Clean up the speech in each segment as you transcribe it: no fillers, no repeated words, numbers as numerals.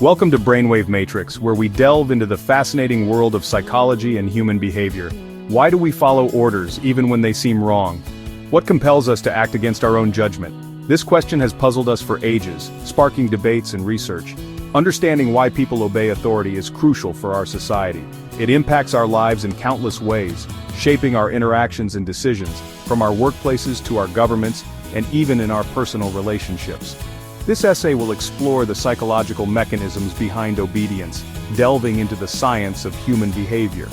Welcome to Brainwave Matrix, where we delve into the fascinating world of psychology and human behavior. Why do we follow orders even when they seem wrong? What compels us to act against our own judgment? This question has puzzled us for ages, sparking debates and research. Understanding why people obey authority is crucial for our society. It impacts our lives in countless ways, shaping our interactions and decisions, from our workplaces to our governments, and even in our personal relationships. This essay will explore the psychological mechanisms behind obedience, delving into the science of human behavior.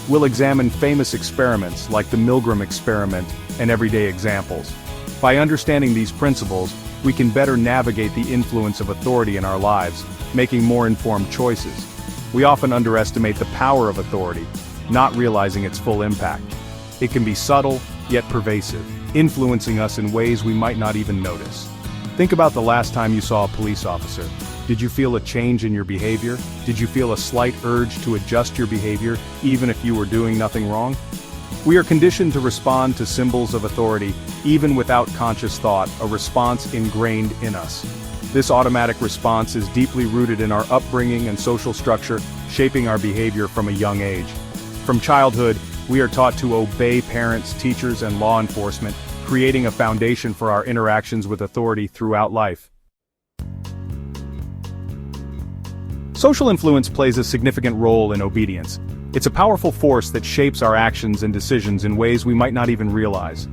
We'll examine famous experiments like the Milgram Experiment and everyday examples. By understanding these principles, we can better navigate the influence of authority in our lives, making more informed choices. We often underestimate the power of authority, not realizing its full impact. It can be subtle, yet pervasive, influencing us in ways we might not even notice. Think about the last time you saw a police officer. Did you feel a change in your behavior? Did you feel a slight urge to adjust your behavior, even if you were doing nothing wrong? We are conditioned to respond to symbols of authority, even without conscious thought, a response ingrained in us. This automatic response is deeply rooted in our upbringing and social structure, shaping our behavior from a young age. From childhood, we are taught to obey parents, teachers, and law enforcement, creating a foundation for our interactions with authority throughout life. Social influence plays a significant role in obedience. It's a powerful force that shapes our actions and decisions in ways we might not even realize.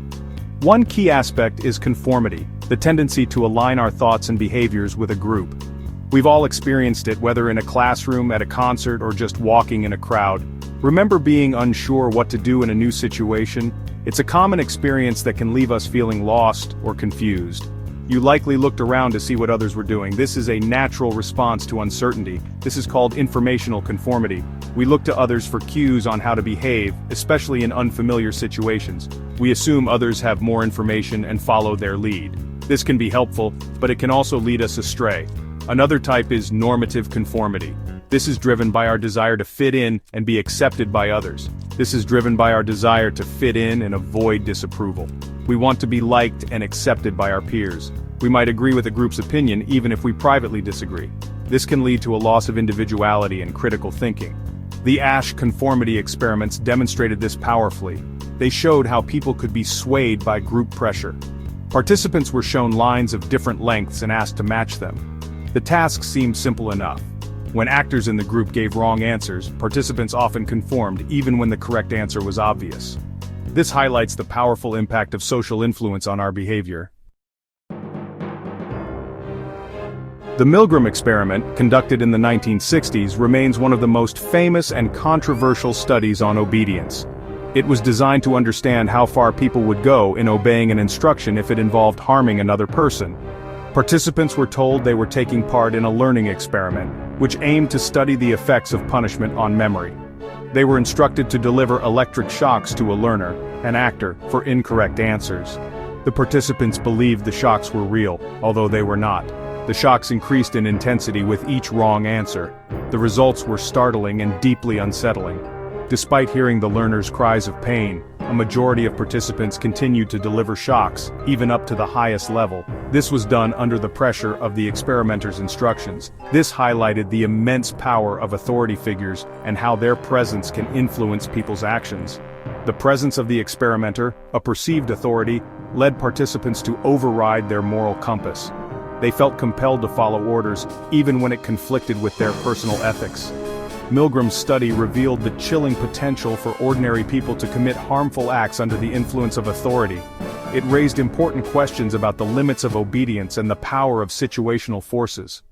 One key aspect is conformity, the tendency to align our thoughts and behaviors with a group. We've all experienced it, whether in a classroom, at a concert, or just walking in a crowd. Remember being unsure what to do in a new situation? It's a common experience that can leave us feeling lost or confused. You likely looked around to see what others were doing. This is a natural response to uncertainty. This is called informational conformity. We look to others for cues on how to behave, especially in unfamiliar situations. We assume others have more information and follow their lead. This can be helpful, but it can also lead us astray. Another type is normative conformity. This is driven by our desire to fit in and be accepted by others. This is driven by our desire to fit in and avoid disapproval. We want to be liked and accepted by our peers. We might agree with a group's opinion even if we privately disagree. This can lead to a loss of individuality and critical thinking. The Asch conformity experiments demonstrated this powerfully. They showed how people could be swayed by group pressure. Participants were shown lines of different lengths and asked to match them. The task seemed simple enough. When actors in the group gave wrong answers, participants often conformed even when the correct answer was obvious. This highlights the powerful impact of social influence on our behavior. The Milgram Experiment, conducted in the 1960s, remains one of the most famous and controversial studies on obedience. It was designed to understand how far people would go in obeying an instruction if it involved harming another person. Participants were told they were taking part in a learning experiment, which aimed to study the effects of punishment on memory. They were instructed to deliver electric shocks to a learner, an actor, for incorrect answers. The participants believed the shocks were real, although they were not. The shocks increased in intensity with each wrong answer. The results were startling and deeply unsettling. Despite hearing the learner's cries of pain, a majority of participants continued to deliver shocks, even up to the highest level. This was done under the pressure of the experimenter's instructions. This highlighted the immense power of authority figures and how their presence can influence people's actions. The presence of the experimenter, a perceived authority, led participants to override their moral compass. They felt compelled to follow orders, even when it conflicted with their personal ethics. Milgram's study revealed the chilling potential for ordinary people to commit harmful acts under the influence of authority. It raised important questions about the limits of obedience and the power of situational forces.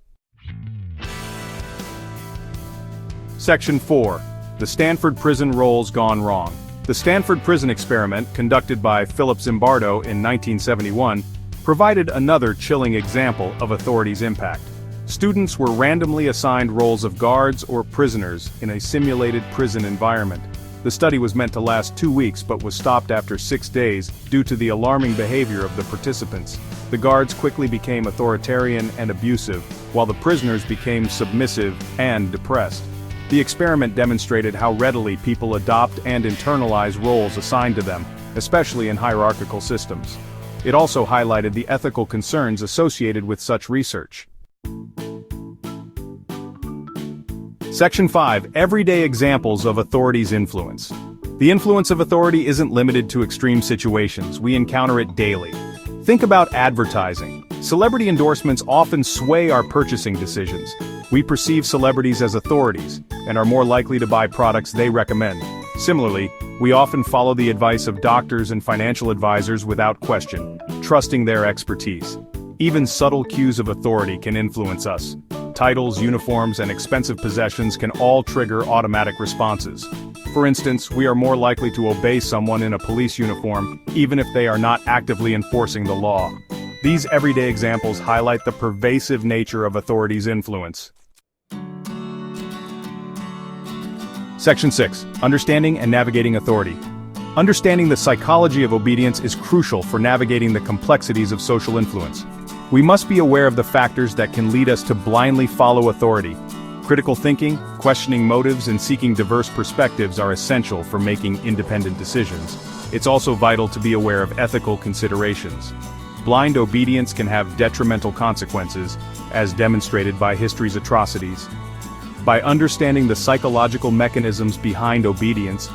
Section 4. The Stanford Prison Roles Gone Wrong. The Stanford Prison Experiment, conducted by Philip Zimbardo in 1971, provided another chilling example of authority's impact. Students were randomly assigned roles of guards or prisoners in a simulated prison environment. The study was meant to last 2 weeks but was stopped after 6 days due to the alarming behavior of the participants. The guards quickly became authoritarian and abusive, while the prisoners became submissive and depressed. The experiment demonstrated how readily people adopt and internalize roles assigned to them, especially in hierarchical systems. It also highlighted the ethical concerns associated with such research. Section 5. Everyday examples of authority's influence. The influence of authority isn't limited to extreme situations, we encounter it daily. Think about advertising. Celebrity endorsements often sway our purchasing decisions. We perceive celebrities as authorities, and are more likely to buy products they recommend. Similarly, we often follow the advice of doctors and financial advisors without question, trusting their expertise. Even subtle cues of authority can influence us. Titles, uniforms, and expensive possessions can all trigger automatic responses. For instance, we are more likely to obey someone in a police uniform, even if they are not actively enforcing the law. These everyday examples highlight the pervasive nature of authority's influence. Section 6. Understanding and navigating authority. Understanding the psychology of obedience is crucial for navigating the complexities of social influence. We must be aware of the factors that can lead us to blindly follow authority. Critical thinking, questioning motives, and seeking diverse perspectives are essential for making independent decisions. It's also vital to be aware of ethical considerations. Blind obedience can have detrimental consequences, as demonstrated by history's atrocities. By understanding the psychological mechanisms behind obedience,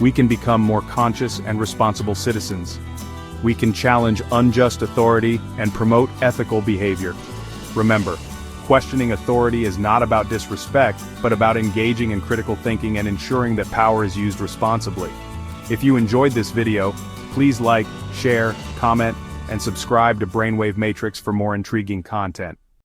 we can become more conscious and responsible citizens. We can challenge unjust authority and promote ethical behavior. Remember, questioning authority is not about disrespect, but about engaging in critical thinking and ensuring that power is used responsibly. If you enjoyed this video, please like, share, comment, and subscribe to Brainwave Matrix for more intriguing content.